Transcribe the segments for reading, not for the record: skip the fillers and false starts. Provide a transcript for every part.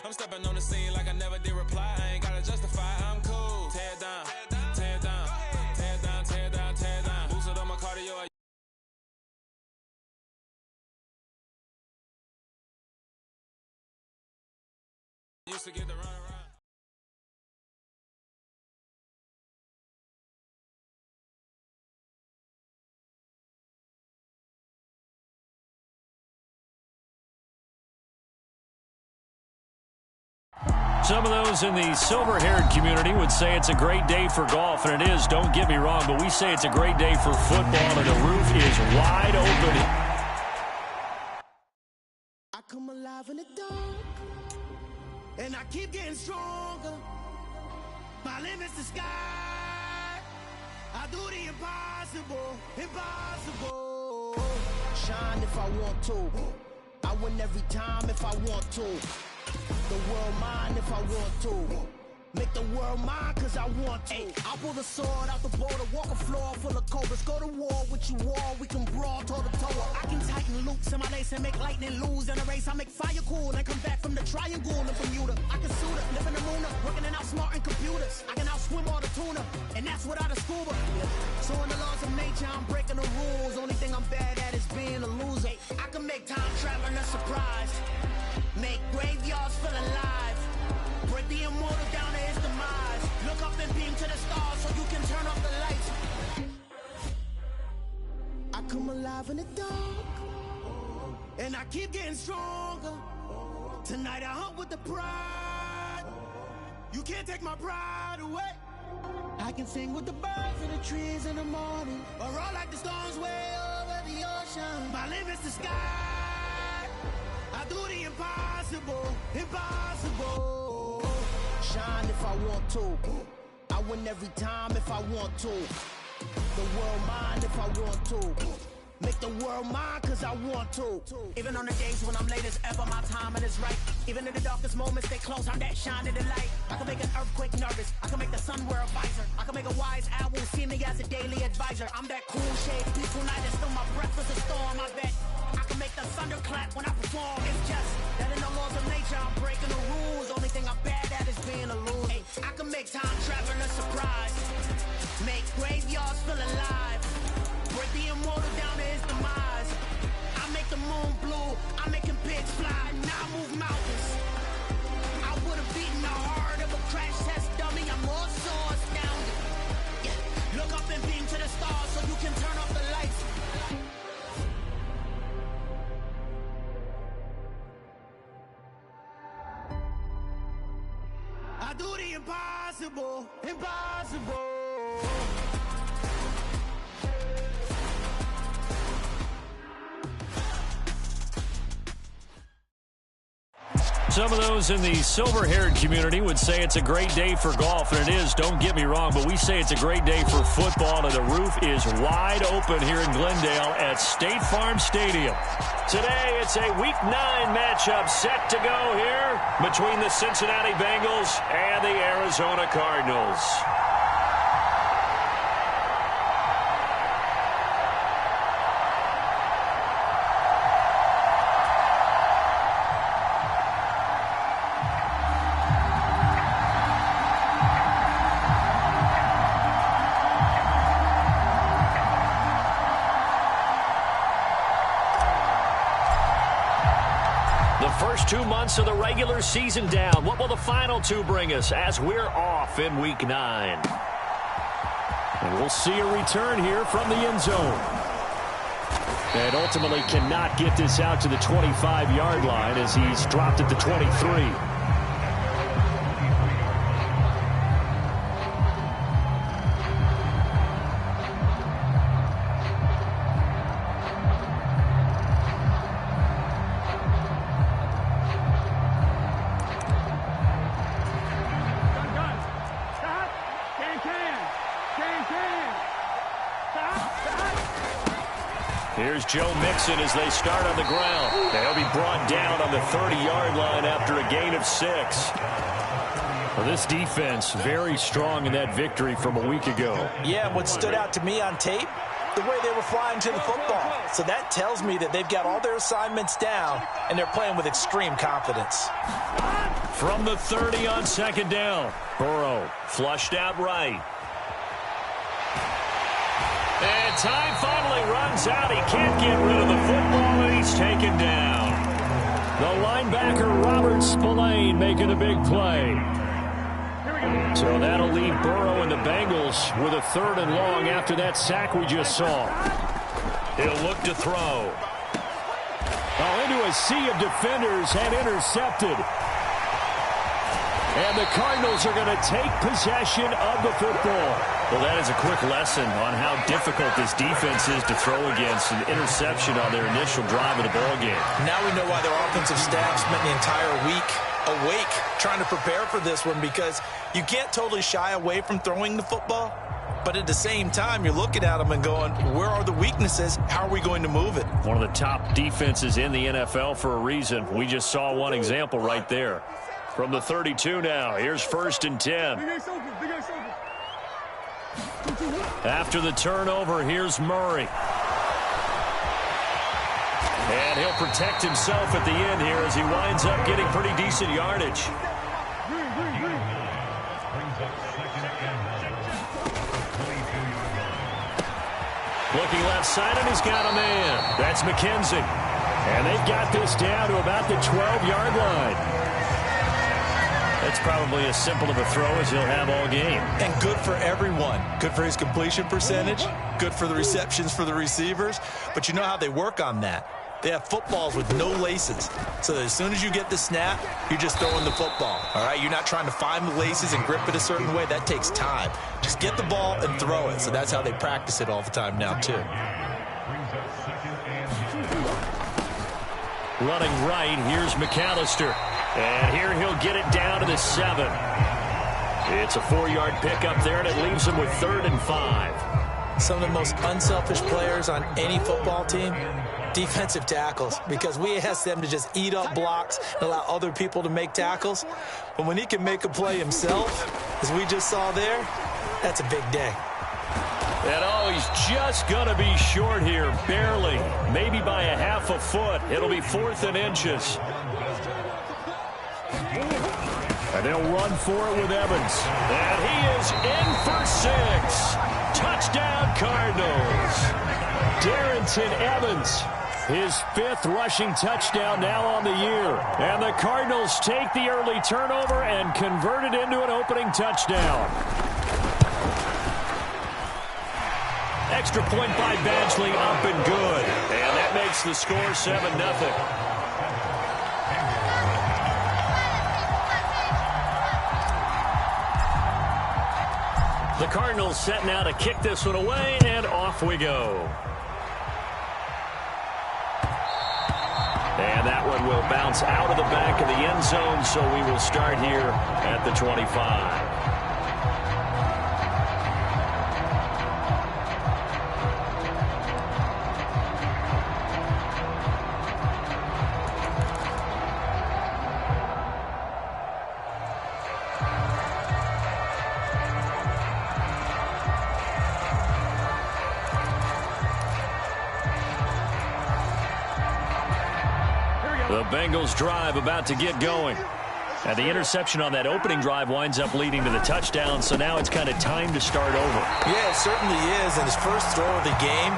I'm stepping on the scene like I never did reply. I ain't gotta justify, I'm cool. Tear down, tear down, tear down, tear down, tear down. Boosted on my cardio. I used to get the run around. Some of those in the silver-haired community would say it's a great day for golf, and it is, don't get me wrong, but we say it's a great day for football, and the roof is wide open. I come alive in the dark, and I keep getting stronger. My limit's the sky. I do the impossible, impossible. Shine if I want to. I win every time if I want to. The world mine if I want to. Make the world mine cause I want to. I'll pull the sword out the border, walk a floor full of cobras. Go to war with you all, we can brawl toe to toe. I can tighten loops in my lace and make lightning lose in a race. I make fire cool and come back from the triangle in Bermuda. I can suit it, live in the moon, working and outsmarting computers. I can outswim all the tuna, and that's without a scuba. So in the laws of nature, I'm breaking the rules. Only thing I'm bad at is being a loser. I can make time traveling a surprise. Make graveyards feel alive. Break the immortal down to his demise. Look up and beam to the stars so you can turn off the lights. I come alive in the dark, and I keep getting stronger. Tonight I hunt with the pride. You can't take my pride away. I can sing with the birds in the trees in the morning, or roll like the storms way over the ocean. My limit's the sky. I do the impossible, impossible. Shine if I want to. I win every time if I want to. The world mine if I want to. Make the world mine cause I want to. Even on the days when I'm late as ever, my timing is right. Even in the darkest moments, stay close, I'm that shine in the light. I can make an earthquake nervous, I can make the sun wear a visor. I can make a wise owl see me as a daily advisor. I'm that cool shade, peaceful night, and still my breath is a storm, I bet. I can make the thunder clap when I perform. It's just that in the laws of nature, I'm breaking the rules. Only thing I'm bad at is being a loser. I can make time traveling a surprise. Make graveyards feel alive. Break the immortal down to his demise. I make the moon blue. I'm making pigs fly. Now I move mountains. I would have beaten the heart of a crash test dummy. I'm more so astounded. Yeah. Look up and beam to the stars so you can turn off the lights. I do the impossible, impossible. Some of those in the silver-haired community would say it's a great day for golf, and it is, don't get me wrong, but we say it's a great day for football, and the roof is wide open here in Glendale at State Farm Stadium. Today, it's a Week 9 matchup set to go here between the Cincinnati Bengals and the Arizona Cardinals. First 2 months of the regular season down. What will the final two bring us as we're off in Week 9? And we'll see a return here from the end zone. And ultimately cannot get this out to the 25-yard line as he's dropped at the 23. Here's Joe Mixon as they start on the ground. They'll be brought down on the 30-yard line after a gain of 6. Well, this defense very strong in that victory from a week ago. Yeah, what stood out to me on tape, the way they were flying to the football. So that tells me that they've got all their assignments down, and they're playing with extreme confidence. From the 30 on second down, Burrow flushed out right. And time finally runs out. He can't get rid of the football, and he's taken down. The linebacker, Robert Spillane, making a big play. So that'll leave Burrow and the Bengals with a 3rd and long after that sack we just saw. He'll look to throw. Into a sea of defenders and intercepted. And the Cardinals are going to take possession of the football. Well, that is a quick lesson on how difficult this defense is to throw against an interception on their initial drive of the ballgame. Now we know why their offensive staff spent the entire week awake trying to prepare for this one, because you can't totally shy away from throwing the football. But at the same time, you're looking at them and going, where are the weaknesses? How are we going to move it? One of the top defenses in the NFL for a reason. We just saw one example right there. From the 32 now, here's 1st and 10. After the turnover, here's Murray. And he'll protect himself at the end here as he winds up getting pretty decent yardage. Looking left side, and he's got a man. That's McKenzie. And they've got this down to about the 12-yard line. That's probably as simple of a throw as he'll have all game. And good for everyone. Good for his completion percentage. Good for the receptions for the receivers. But you know how they work on that. They have footballs with no laces. So that as soon as you get the snap, you're just throwing the football. All right? You're not trying to find the laces and grip it a certain way. That takes time. Just get the ball and throw it. So that's how they practice it all the time now, too. Running right, here's McAllister. And here he'll get it down to the 7. It's a 4-yard pickup there, and it leaves him with 3rd and 5. Some of the most unselfish players on any football team, defensive tackles, because we ask them to just eat up blocks and allow other people to make tackles. But when he can make a play himself, as we just saw there, that's a big day. And he's just going to be short here, barely, maybe by a half a foot. It'll be 4th and inches. And they'll run for it with Evans. And he is in for 6. Touchdown, Cardinals. Darrington Evans, his 5th rushing touchdown now on the year. And the Cardinals take the early turnover and convert it into an opening touchdown. Extra point by Badgley, up and good. And that makes the score 7-0. The Cardinals setting out to kick this one away, and off we go. And that one will bounce out of the back of the end zone, so we will start here at the 25. The Bengals drive about to get going. And the interception on that opening drive winds up leading to the touchdown, so now it's kind of time to start over. Yeah, it certainly is, and his first throw of the game.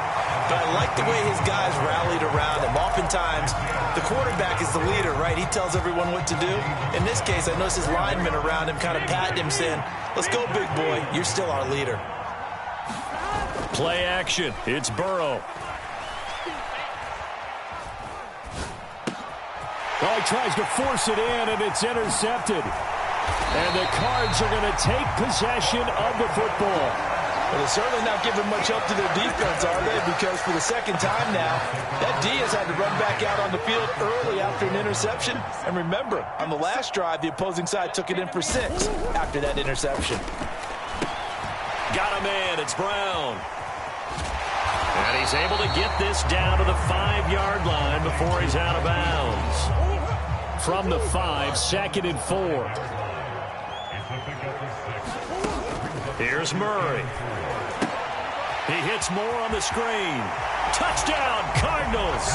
But I like the way his guys rallied around him. Oftentimes, the quarterback is the leader, right? He tells everyone what to do. In this case, I noticed his linemen around him kind of patting him, saying, let's go, big boy. You're still our leader. Play action. It's Burrow. Oh, he tries to force it in, and it's intercepted. And the Cards are going to take possession of the football. Well, they're certainly not giving much help to their defense, are they? Because for the second time now, that D has had to run back out on the field early after an interception. And remember, on the last drive, the opposing side took it in for 6 after that interception. Got a man. It's Brown. And he's able to get this down to the 5-yard line before he's out of bounds. From the 5, 2nd and 4. Here's Murray. He hits more on the screen. Touchdown, Cardinals.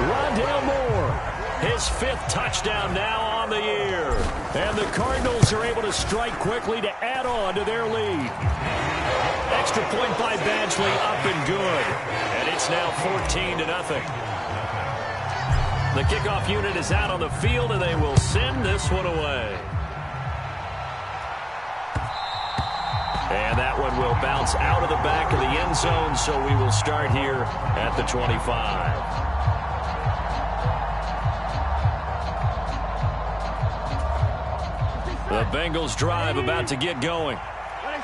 Rondale Moore, his 5th touchdown now on the year. And the Cardinals are able to strike quickly to add on to their lead. Extra point by Badgley, up and good. And it's now 14-0. The kickoff unit is out on the field, and they will send this one away. And that one will bounce out of the back of the end zone, so we will start here at the 25. The Bengals drive about to get going.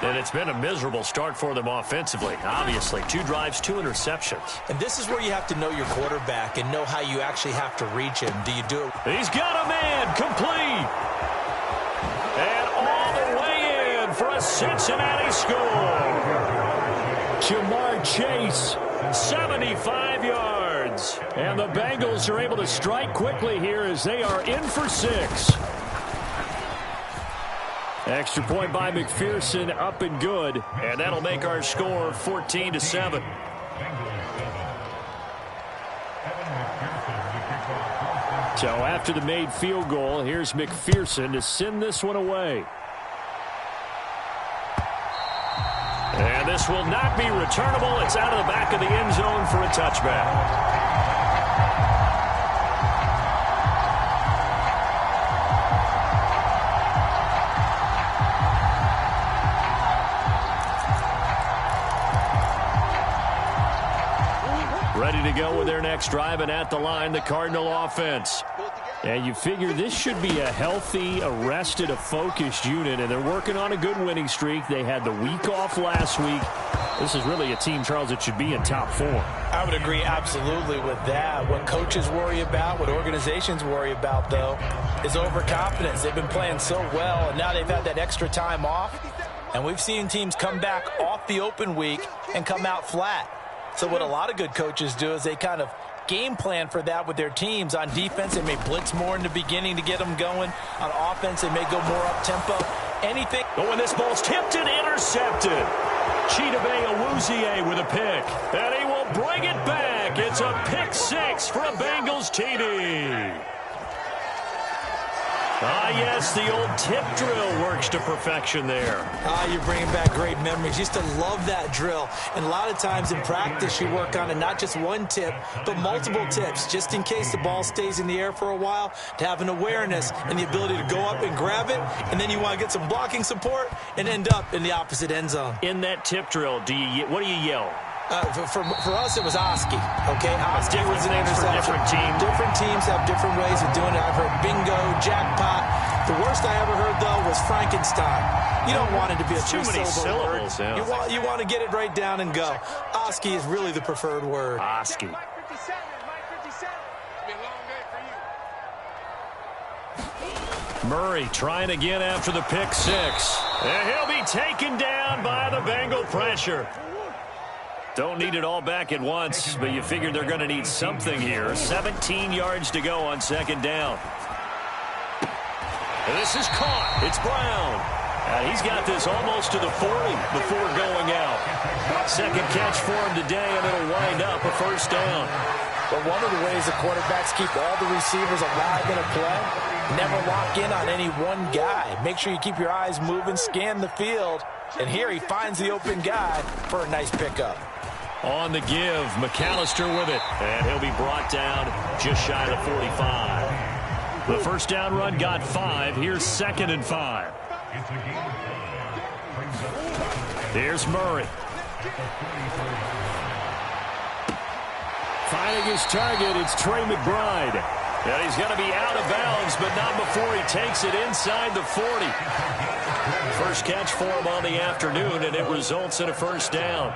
And it's been a miserable start for them offensively. Obviously, 2 drives, 2 interceptions. And this is where you have to know your quarterback and know how you actually have to reach him. Do you do it? He's got a man complete. And all the way in for a Cincinnati score. Jamar Chase, 75 yards. And the Bengals are able to strike quickly here as they are in for 6. Extra point by McPherson, up and good. And that'll make our score 14-7. So after the made field goal, here's McPherson to send this one away. And this will not be returnable. It's out of the back of the end zone for a touchback. Ready to go with their next drive, and at the line, the Cardinal offense. And you figure this should be a healthy, arrested, a focused unit, and they're working on a good winning streak. They had the week off last week. This is really a team, Charles, that should be in top 4. I would agree absolutely with that. What coaches worry about, what organizations worry about, though, is overconfidence. They've been playing so well, and now they've had that extra time off. And we've seen teams come back off the open week and come out flat. So what a lot of good coaches do is they kind of game plan for that with their teams. On defense, they may blitz more in the beginning to get them going. On offense, they may go more up-tempo. Anything. But when this ball's tipped and intercepted, Chidobe Awuzie with a pick. And he will bring it back. It's a pick 6 for a Bengals TD. Ah, yes, the old tip drill works to perfection there. You're bringing back great memories. Used to love that drill. And a lot of times in practice, you work on it, not just one tip, but multiple tips, just in case the ball stays in the air for a while, to have an awareness and the ability to go up and grab it, and then you want to get some blocking support and end up in the opposite end zone. In that tip drill, what do you yell? For us, it was Oski. Okay, Oski was an interception. Different teams. Different teams have different ways of doing it. I've heard bingo, jackpot. The worst I ever heard, though, was Frankenstein. You don't want it to be a too many syllables. Yeah. You want to get it right down and go. Oski is really the preferred word. Oski. Murray trying again after the pick 6. And he'll be taken down by the Bengal pressure. Don't need it all back at once, but you figure they're going to need something here. 17 yards to go on second down. And this is caught. It's Brown. And he's got this almost to the 40 before going out. Second catch for him today, and it'll wind up a first down. But one of the ways the quarterbacks keep all the receivers alive in a play, never lock in on any one guy. Make sure you keep your eyes moving, scan the field. And here he finds the open guy for a nice pickup. On the give, McAllister with it. And he'll be brought down just shy of 45. The first down run got 5. Here's 2nd and 5. Here's Murray. Finding his target, it's Trey McBride. And he's going to be out of bounds, but not before he takes it inside the 40. First catch for him on the afternoon, and it results in a first down.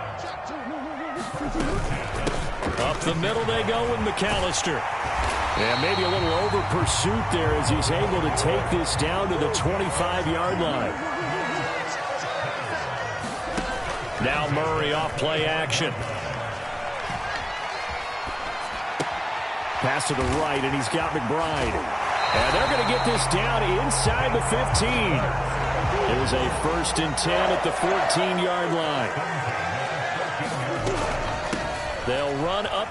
Up the middle they go with McAllister. Yeah, maybe a little over pursuit there as he's able to take this down to the 25-yard line. Now Murray off play action. Pass to the right, and he's got McBride. And they're going to get this down inside the 15. It is a 1st and 10 at the 14-yard line.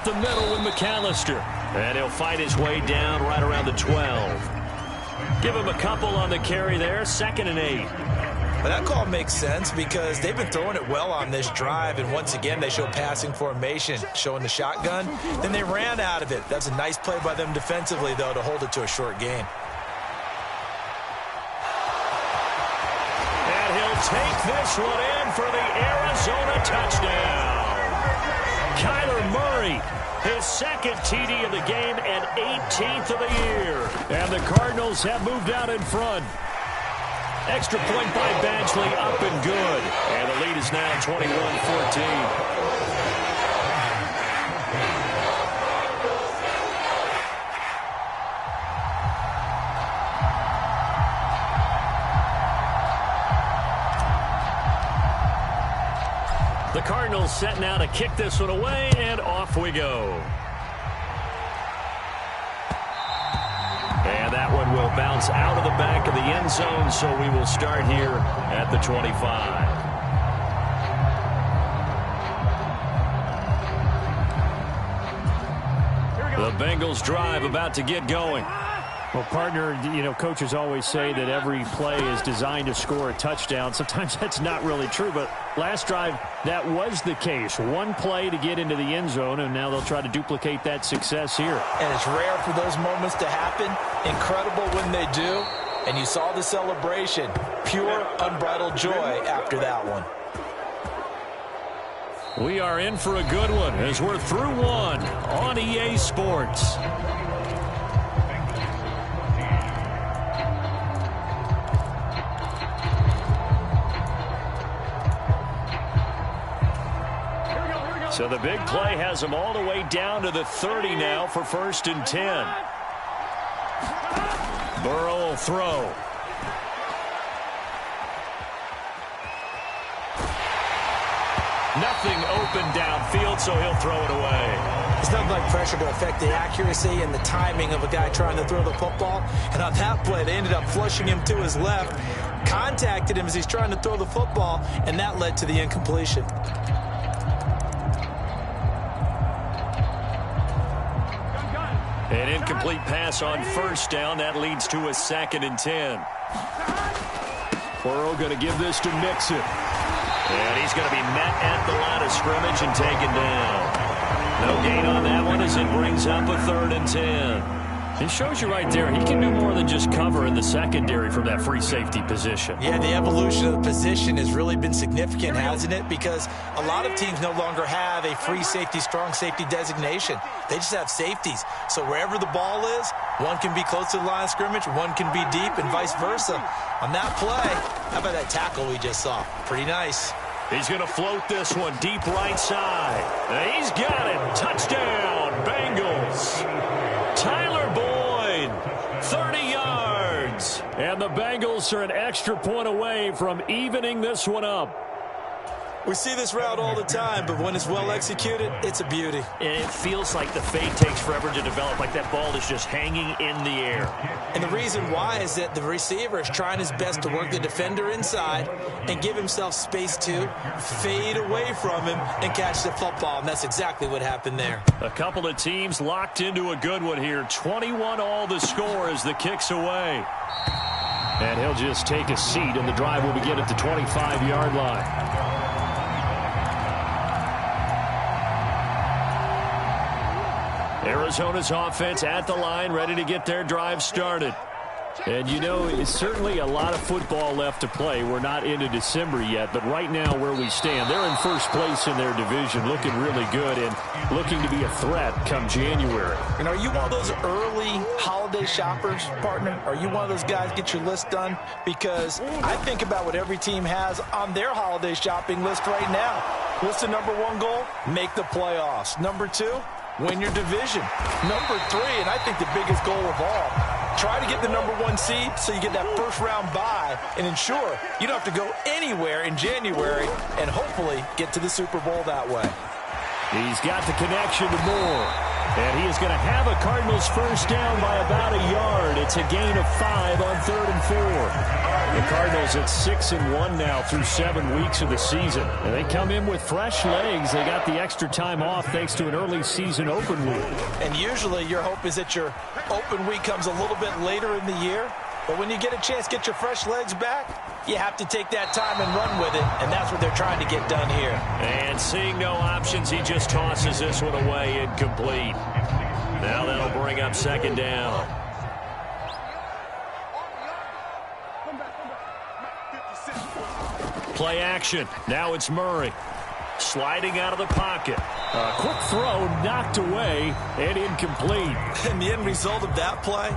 up the middle with McAllister. And he'll fight his way down right around the 12. Give him a couple on the carry there, 2nd and 8. But that call makes sense because they've been throwing it well on this drive, and once again they show passing formation, showing the shotgun. Then they ran out of it. That's a nice play by them defensively, though, to hold it to a short gain. And he'll take this one in for the Arizona touchdown. Kyler Murray, his 2nd TD of the game and 18th of the year. And the Cardinals have moved out in front. Extra point by Badgley, up and good. And the lead is now 21-14. The Cardinals set now to kick this one away, and off we go. And that one will bounce out of the back of the end zone, so we will start here at the 25. The Bengals drive about to get going. Well, partner, coaches always say that every play is designed to score a touchdown. Sometimes that's not really true, but last drive, that was the case. One play to get into the end zone, and now they'll try to duplicate that success here. And it's rare for those moments to happen. Incredible when they do. And you saw the celebration. Pure, unbridled joy after that one. We are in for a good one as we're through one on EA Sports. So the big play has them all the way down to the 30 now for 1st and 10. Burrow will throw. Nothing open downfield, so he'll throw it away. It's nothing like pressure to affect the accuracy and the timing of a guy trying to throw the football. And on that play, they ended up flushing him to his left, contacted him as he's trying to throw the football, and that led to the incompletion. An incomplete pass on 1st down. That leads to a 2nd and 10. Burrow going to give this to Mixon. And he's going to be met at the line of scrimmage and taken down. No gain on that one as it brings up a 3rd and 10. It shows you right there, he can do more than just cover in the secondary from that free safety position. Yeah, the evolution of the position has really been significant, hasn't it? Because a lot of teams no longer have a free safety, strong safety designation. They just have safeties. So wherever the ball is, one can be close to the line of scrimmage, one can be deep, and vice versa. On that play, how about that tackle we just saw? Pretty nice. He's going to float this one deep right side. And he's got it. Touchdown, Bengals. Tyler Boyd, 30 yards. And the Bengals are an extra point away from evening this one up. We see this route all the time, but when it's well executed, it's a beauty. And it feels like the fade takes forever to develop, like that ball is just hanging in the air. And the reason why is that the receiver is trying his best to work the defender inside and give himself space to fade away from him and catch the football, and that's exactly what happened there. A couple of teams locked into a good one here. 21-all the score as the kick's away. And he'll just take a seat, and the drive will begin at the 25-yard line. Arizona's offense at the line, ready to get their drive started. And, it's certainly a lot of football left to play. We're not into December yet, but right now where we stand, they're in first place in their division, looking really good and looking to be a threat come January. And are you one of those early holiday shoppers, partner? Are you one of those guys get your list done? Because I think about what every team has on their holiday shopping list right now. What's the number one goal? Make the playoffs. Number two, win your division. Number three, and I think the biggest goal of all, try to get the number one seed so you get that first round bye and ensure you don't have to go anywhere in January and hopefully get to the Super Bowl that way. He's got the connection to Moore. And he is going to have a Cardinals first down by about a yard. It's a gain of 5 on 3rd and 4. The Cardinals at 6-1 now through 7 weeks of the season. And they come in with fresh legs. They got the extra time off thanks to an early season open week. And usually your hope is that your open week comes a little bit later in the year. But when you get a chance to get your fresh legs back, you have to take that time and run with it. And that's what they're trying to get done here. And seeing no options, he just tosses this one away, incomplete. Now that'll bring up 2nd down. Play action. Now it's Murray. Sliding out of the pocket. A quick throw knocked away and incomplete. And the end result of that play,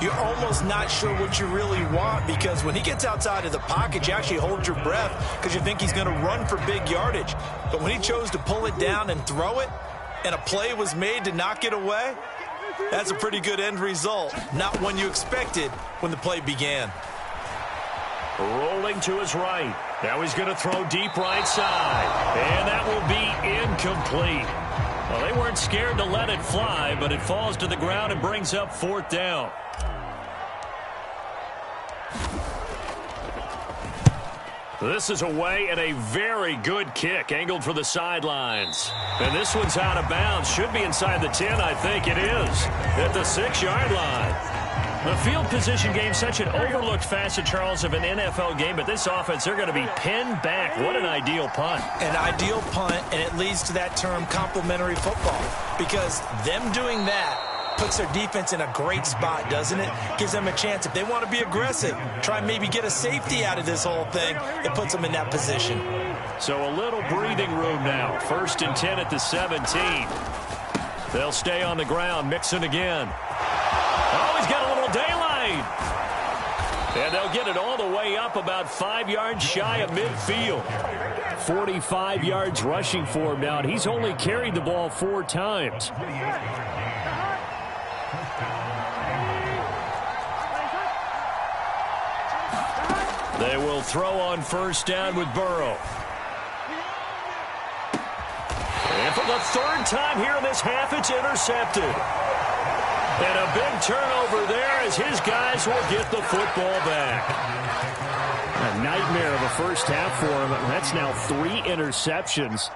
you're almost not sure what you really want, because when he gets outside of the pocket, you actually hold your breath because you think he's going to run for big yardage. But when he chose to pull it down and throw it, and a play was made to knock it away, that's a pretty good end result. Not one you expected when the play began. Rolling to his right. Now he's going to throw deep right side. And that will be incomplete. Well, they weren't scared to let it fly, but it falls to the ground and brings up 4th down. This is away, and a very good kick angled for the sidelines. And this one's out of bounds. Should be inside the 10, I think it is. At the 6-yard line. The field position game, such an overlooked facet, Charles, of an NFL game, but this offense, they're going to be pinned back. What an ideal punt. An ideal punt, and it leads to that term complementary football, because them doing that puts their defense in a great spot, doesn't it? Gives them a chance. If they want to be aggressive, try and maybe get a safety out of this whole thing, it puts them in that position. So a little breathing room now. 1st and 10 at the 17. They'll stay on the ground. Mixon again. Oh, he's got a little daylight. And they'll get it all the way up about 5 yards shy of midfield. 45 yards rushing for him now, and he's only carried the ball 4 times. They will throw on 1st down with Burrow. And for the 3rd time here in this half, it's intercepted. And a big turnover there as his guys will get the football back. A nightmare of a first half for him. That's now 3 interceptions.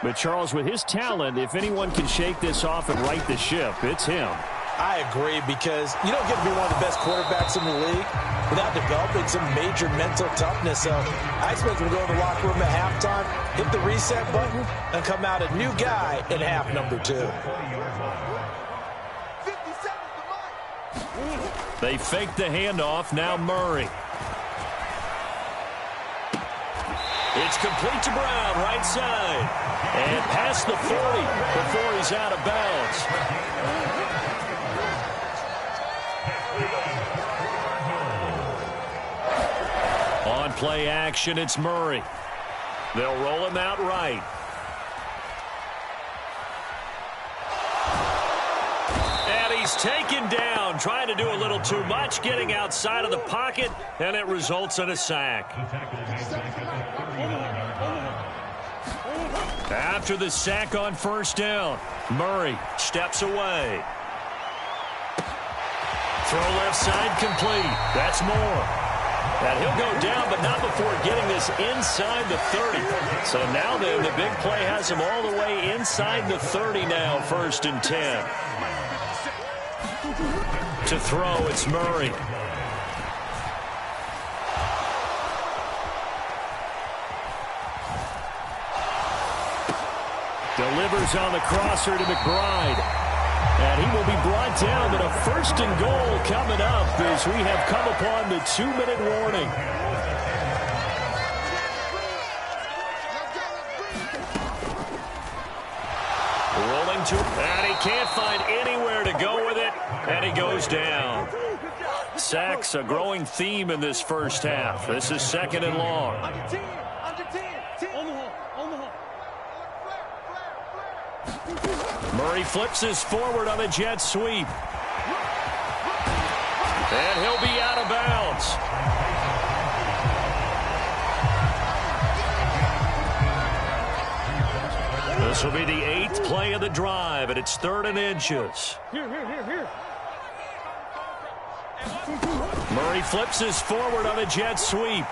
But Charles, with his talent, if anyone can shake this off and right the ship, it's him. I agree, because you don't get to be one of the best quarterbacks in the league without developing some major mental toughness. So I expect him to go to the locker room at halftime, hit the reset button, and come out a new guy in half number 2. They fake the handoff. Now Murray. It's complete to Brown, right side. And past the 40 before he's out of bounds. On play action, it's Murray. They'll roll him out right. And he's taken down, trying to do a little too much, getting outside of the pocket, and it results in a sack. After the sack on 1st down, Murray steps away. Throw left side complete. That's Moore. And he'll go down, but not before getting this inside the 30. So now then, the big play has him all the way inside the 30 now, 1st and 10. To throw, it's Murray. Delivers on the crosser to McBride. And he will be brought down, but a 1st and goal coming up as we have come upon the 2-minute warning. Rolling to, and he can't find anywhere to go with it, and he goes down. Sacks, a growing theme in this first half. This is 2nd and long. Murray flips this forward on a jet sweep. And he'll be out of bounds. The This will be the 8th play of the drive, and it's 3rd and inches. Here. Murray flips his forward on a jet sweep.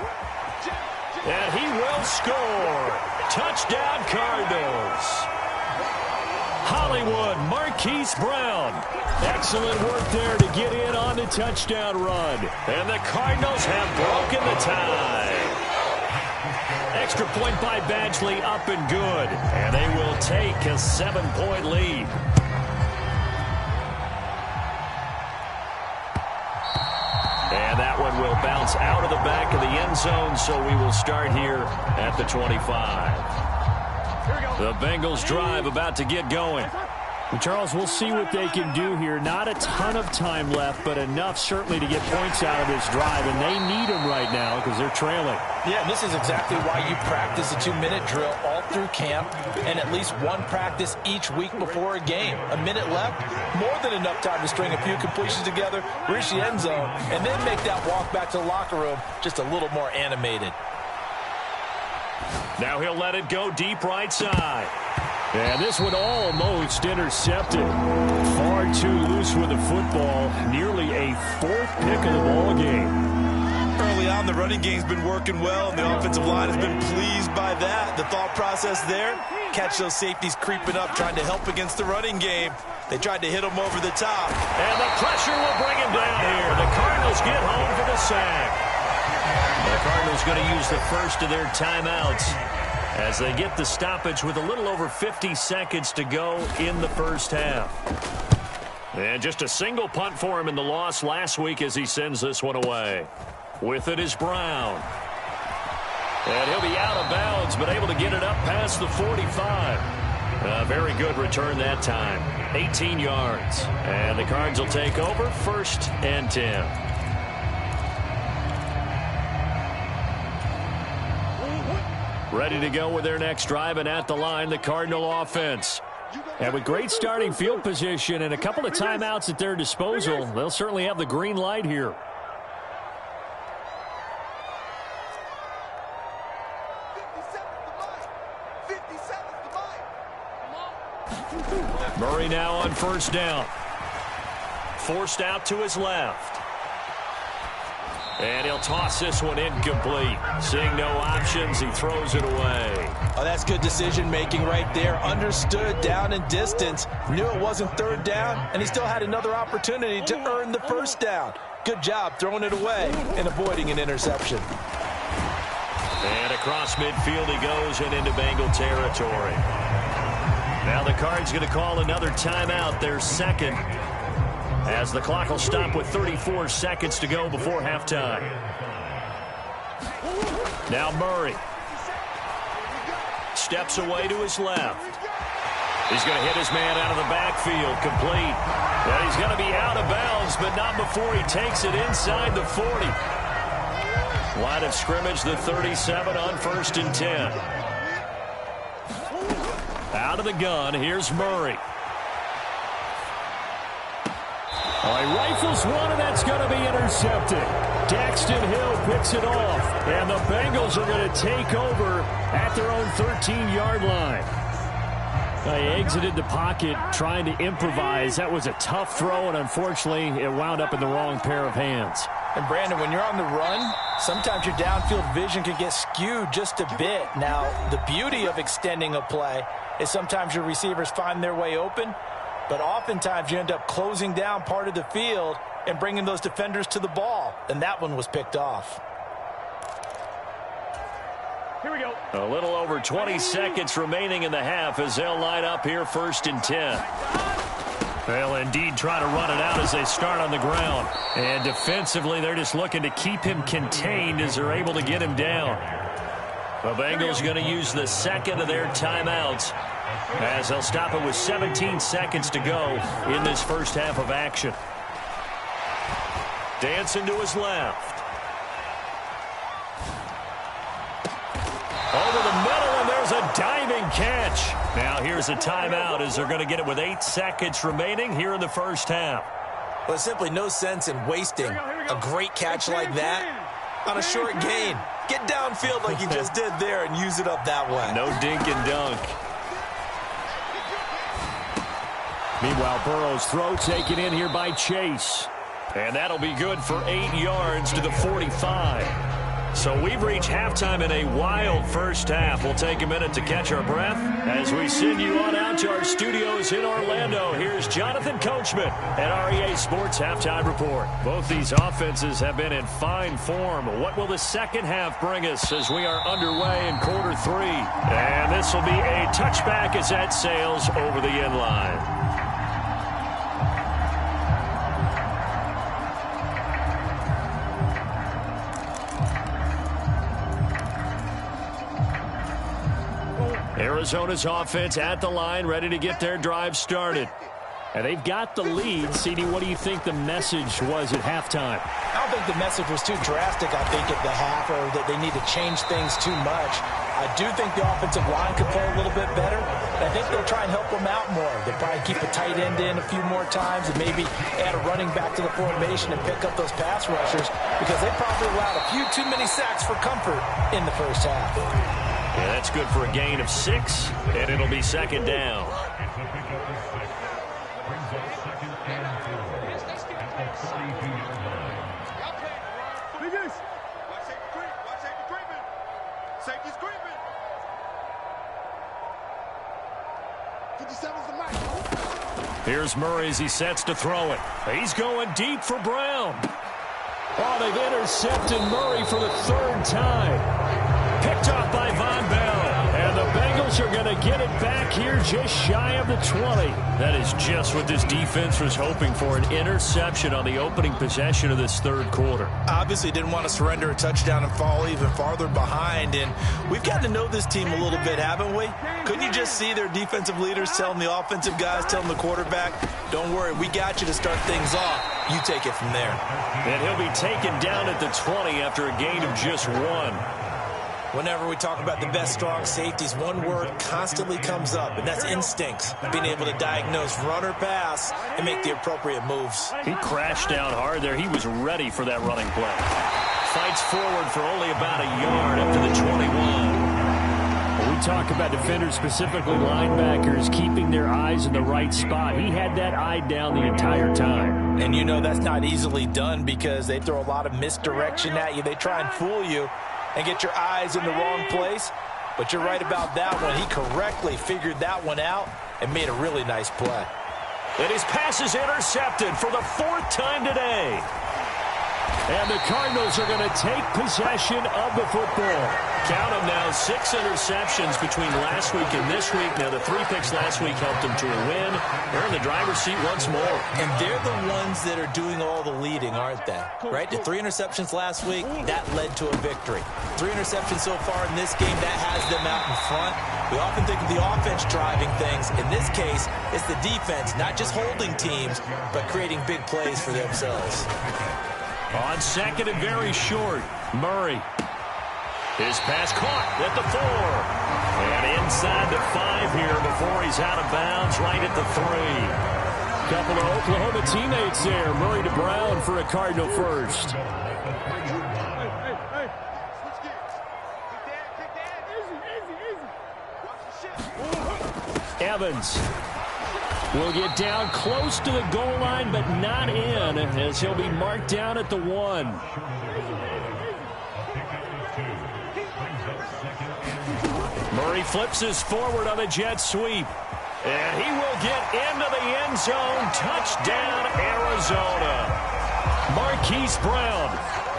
And he will score. Touchdown, Cardinals. Hollywood, Marquise Brown. Excellent work there to get in on the touchdown run. And the Cardinals have broken the tie. Extra point by Badgley, up and good. And they will take a 7-point lead. And that one will bounce out of the back of the end zone, so we will start here at the 25. The Bengals drive about to get going. Charles, we'll see what they can do here. Not a ton of time left, but enough certainly to get points out of this drive, and they need them right now because they're trailing. Yeah, and this is exactly why you practice a 2-minute drill all through camp and at least one practice each week before a game. A minute left, more than enough time to string a few completions together, reach the end zone, and then make that walk back to the locker room just a little more animated. Now he'll let it go deep right side. And this one almost intercepted. Far too loose with the football. Nearly a 4th pick of the ball game. Early on, the running game's been working well, and the offensive line has been pleased by that. The thought process there, catch those safeties creeping up, trying to help against the running game. They tried to hit him over the top. And the pressure will bring him down here. The Cardinals get home for the sack. The Cardinals going to use the first of their timeouts as they get the stoppage with a little over 50 seconds to go in the first half. And just a single punt for him in the loss last week as he sends this one away. With it is Brown. And he'll be out of bounds, but able to get it up past the 45. A very good return that time. 18 yards. And the Cards will take over 1st and 10. Ready to go with their next drive, and at the line, the Cardinal offense. And with great starting field position and a couple of timeouts at their disposal, they'll certainly have the green light here. Murray now on 1st down. Forced out to his left. And he'll toss this one incomplete. Seeing no options, he throws it away. Oh, that's good decision-making right there. Understood down and distance. Knew it wasn't 3rd down, and he still had another opportunity to earn the 1st down. Good job throwing it away and avoiding an interception. And across midfield he goes and into Bengal territory. Now the Cards going to call another timeout, their 2nd. As the clock will stop with 34 seconds to go before halftime. Now Murray. Steps away to his left. He's going to hit his man out of the backfield, complete. And he's going to be out of bounds, but not before he takes it inside the 40. Line of scrimmage, the 37 on 1st and 10. Out of the gun, here's Murray. All right, rifles one, and that's going to be intercepted. Daxton Hill picks it off, and the Bengals are going to take over at their own 13-yard line. He exited the pocket trying to improvise. That was a tough throw, and unfortunately, it wound up in the wrong pair of hands. And, Brandon, when you're on the run, sometimes your downfield vision can get skewed just a bit. Now, the beauty of extending a play is sometimes your receivers find their way open, but oftentimes you end up closing down part of the field and bringing those defenders to the ball. And that one was picked off. Here we go. A little over 20 seconds remaining in the half as they'll line up here 1st and 10. They'll indeed try to run it out as they start on the ground. And defensively, they're just looking to keep him contained as they're able to get him down. The Bengals going to use the 2nd of their timeouts as they'll stop it with 17 seconds to go in this first half of action. Dancing to his left. Over the middle, and there's a diving catch. Now here's a timeout as they're going to get it with 8 seconds remaining here in the first half. Well, there's simply no sense in wasting a great catch like that on a short gain. Get downfield like you just did there and use it up that way. No dink and dunk. Meanwhile, Burrow's throw taken in here by Chase. And that'll be good for 8 yards to the 45. So we've reached halftime in a wild first half. We'll take a minute to catch our breath as we send you on out to our studios in Orlando. Here's Jonathan Coachman at REA Sports Halftime Report. Both these offenses have been in fine form. What will the second half bring us as we are underway in quarter 3? And this will be a touchback as that sails over the end line. Arizona's offense at the line, ready to get their drive started. And they've got the lead. CD, what do you think the message was at halftime? I don't think the message was too drastic, I think, at the half, or that they need to change things too much. I do think the offensive line could play a little bit better. I think they'll try and help them out more. They'll probably keep a tight end in a few more times and maybe add a running back to the formation and pick up those pass rushers because they probably allowed a few too many sacks for comfort in the first half. Yeah, that's good for a gain of 6, and it'll be second down. Here's Murray as he sets to throw it. He's going deep for Brown. Oh, they've intercepted Murray for the 3rd time. Picked off by Von Bell. And the Bengals are going to get it back here just shy of the 20. That is just what this defense was hoping for, an interception on the opening possession of this 3rd quarter. Obviously didn't want to surrender a touchdown and fall even farther behind. And we've gotten to know this team a little bit, haven't we? Couldn't you just see their defensive leaders telling the offensive guys, telling the quarterback, don't worry, we got you to start things off. You take it from there. And he'll be taken down at the 20 after a gain of just 1. Whenever we talk about the best strong safeties, one word constantly comes up, and that's instincts. Being able to diagnose run or pass and make the appropriate moves. He crashed down hard there. He was ready for that running play. Fights forward for only about a yard up to the 21. When we talk about defenders, specifically linebackers, keeping their eyes in the right spot. He had that eye down the entire time. And you know that's not easily done because they throw a lot of misdirection at you. They try and fool you and get your eyes in the wrong place. But you're right about that one. He correctly figured that one out and made a really nice play. And his pass is intercepted for the 4th time today. And the Cardinals are going to take possession of the football. Count them now, 6 interceptions between last week and this week. Now, the 3 picks last week helped them to a win. They're in the driver's seat once more. And they're the ones that are doing all the leading, aren't they? Right? The 3 interceptions last week, that led to a victory. 3 interceptions so far in this game, that has them out in front. We often think of the offense driving things. In this case, it's the defense, not just holding teams, but creating big plays for themselves. On second and very short, Murray. His pass caught at the 4. And inside the 5 here before he's out of bounds right at the 3. Couple of Oklahoma teammates there. Murray to Brown for a Cardinal first. Evans will get down close to the goal line, but not in, as he'll be marked down at the 1. Murray flips his forward on a jet sweep. And he will get into the end zone. Touchdown, Arizona. Marquise Brown,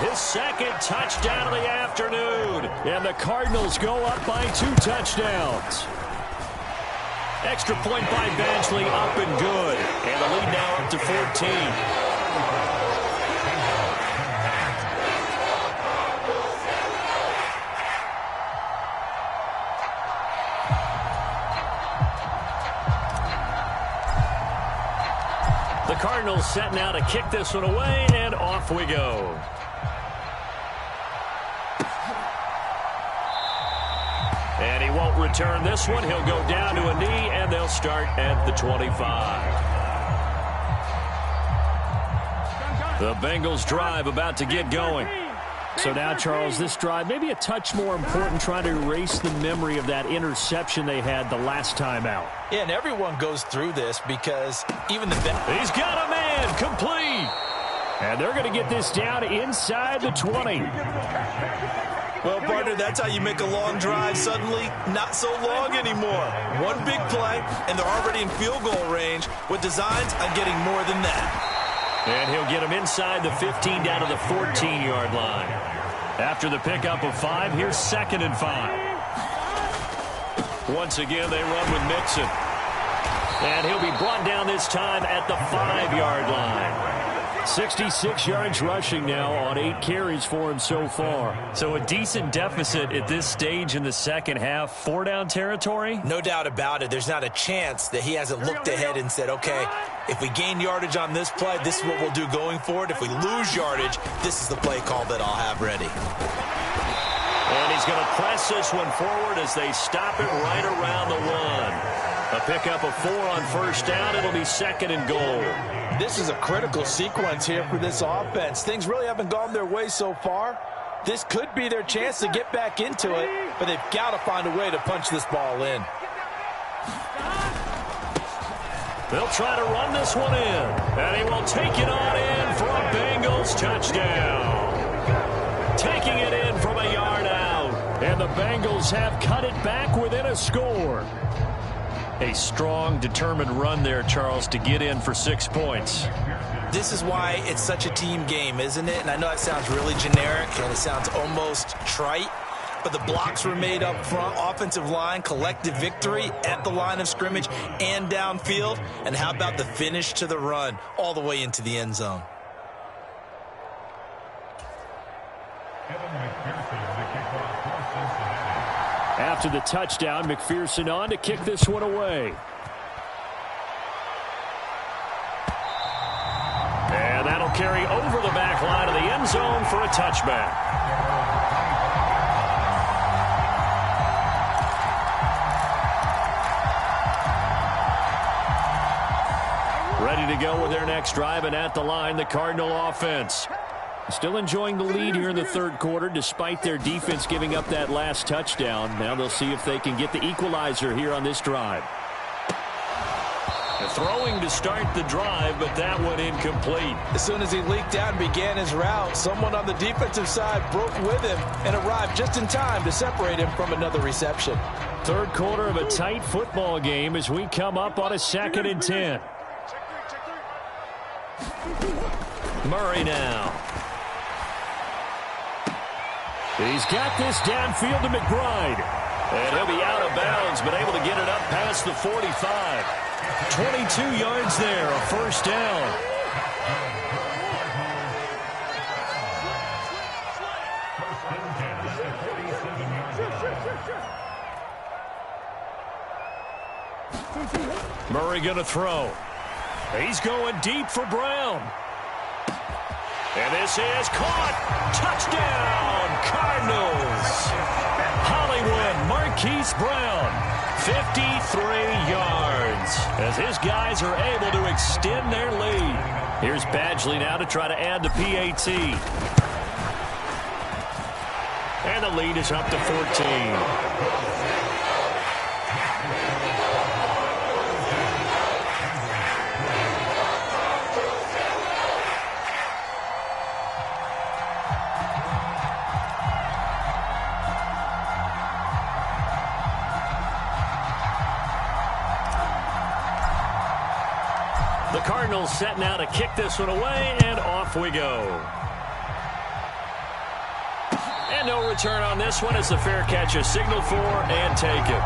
his 2nd touchdown of the afternoon. And the Cardinals go up by 2 touchdowns. Extra point by Badgley, up and good. And the lead now up to 14. The Cardinals set now to kick this one away, and off we go. And he won't return this one. He'll go down to a knee, and they'll start at the 25. The Bengals drive about to get going. So now, Charles, this drive maybe a touch more important, trying to erase the memory of that interception they had the last time out. Yeah, and everyone goes through this because even the best. He's got a man, complete. And they're going to get this down inside the 20. Well, partner, that's how you make a long drive suddenly not so long anymore. One big play, and they're already in field goal range with designs on getting more than that. And he'll get him inside the 15 down to the 14-yard line. After the pickup of 5, here's 2nd and 5. Once again, they run with Mixon. And he'll be brought down this time at the 5-yard line. 66 yards rushing now on 8 carries for him so far. So a decent deficit at this stage in the second half. 4-down territory? No doubt about it. There's not a chance that he hasn't looked ahead and said, okay, if we gain yardage on this play, this is what we'll do going forward. If we lose yardage, this is the play call that I'll have ready. And he's going to press this one forward as they stop it right around the 1. A pickup of 4 on 1st down. It'll be 2nd and goal. This is a critical sequence here for this offense. Things really haven't gone their way so far. This could be their chance to get back into it, but they've got to find a way to punch this ball in. They'll try to run this one in, and he will take it on in for a Bengals touchdown. Taking it in from a yard out, and the Bengals have cut it back within a score. A strong, determined run there, Charles, to get in for 6 points. This is why it's such a team game, isn't it? And I know it sounds really generic and it sounds almost trite, but the blocks were made up front, offensive line, collective victory at the line of scrimmage and downfield. And how about the finish to the run all the way into the end zone? After the touchdown, McPherson on to kick this one away. And that'll carry over the back line of the end zone for a touchback. Ready to go with their next drive, and at the line, the Cardinal offense. Still enjoying the lead here in the third quarter, despite their defense giving up that last touchdown. Now they'll see if they can get the equalizer here on this drive. Throwing to start the drive, but that one incomplete. As soon as he leaked out and began his route, someone on the defensive side broke with him and arrived just in time to separate him from another reception. Third quarter of a tight football game as we come up on a 2nd and 10. Murray now. He's got this downfield to McBride. And he'll be out of bounds, but able to get it up past the 45. 22 yards there, a 1st down. Murray going to throw. He's going deep for Brown. And this is caught. Touchdown, Cardinals. Hollywood Marquise Brown, 53 yards, as his guys are able to extend their lead. Here's Badgley now to try to add the PAT. And the lead is up to 14. Cardinals set now to kick this one away, and off we go. And no return on this one. It's a fair catch, a signal for, and take it.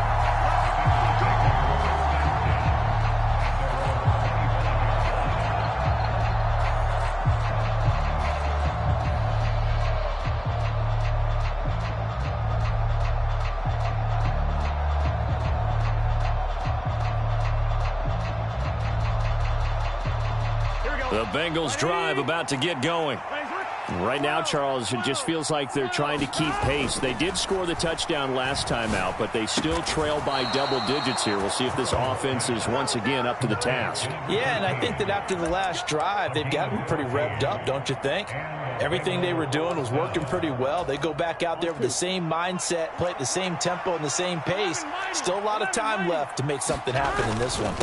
The Bengals drive about to get going. Right now, Charles, it just feels like they're trying to keep pace. They did score the touchdown last time out, but they still trail by double digits here. We'll see if this offense is once again up to the task. Yeah, and I think that after the last drive, they've gotten pretty revved up, don't you think? Everything they were doing was working pretty well. They go back out there with the same mindset, play at the same tempo and the same pace. Still a lot of time left to make something happen in this one.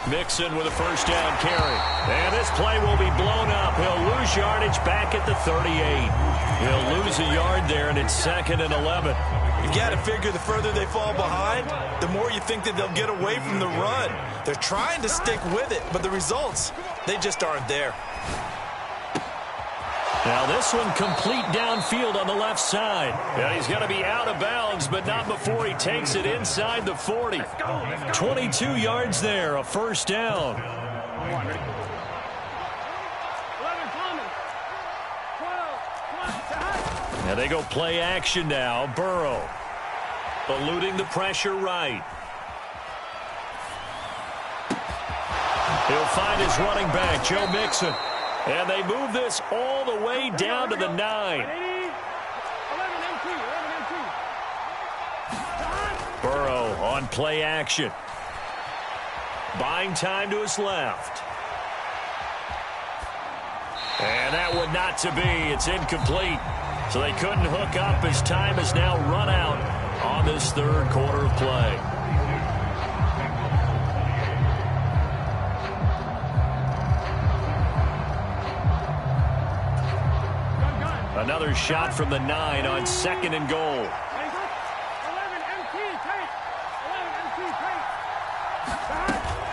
Mixon with a first down carry. And this play will be blown up. He'll lose yardage back at the 38. He'll lose a yard there, and it's 2nd and 11. You got to figure the further they fall behind, the more you think that they'll get away from the run. They're trying to stick with it, but the results, they just aren't there. Now this one complete downfield on the left side. And he's going to be out of bounds, but not before he takes it inside the 40. 22 yards there, a first down. Now they go play action now. Burrow eluding the pressure right. He'll find his running back, Joe Mixon. And they move this all the way down to the 9. Burrow on play action. Buying time to his left. And that one not to be. It's incomplete. So they couldn't hook up as time has now run out on this third quarter of play. Another shot from the 9 on 2nd and goal.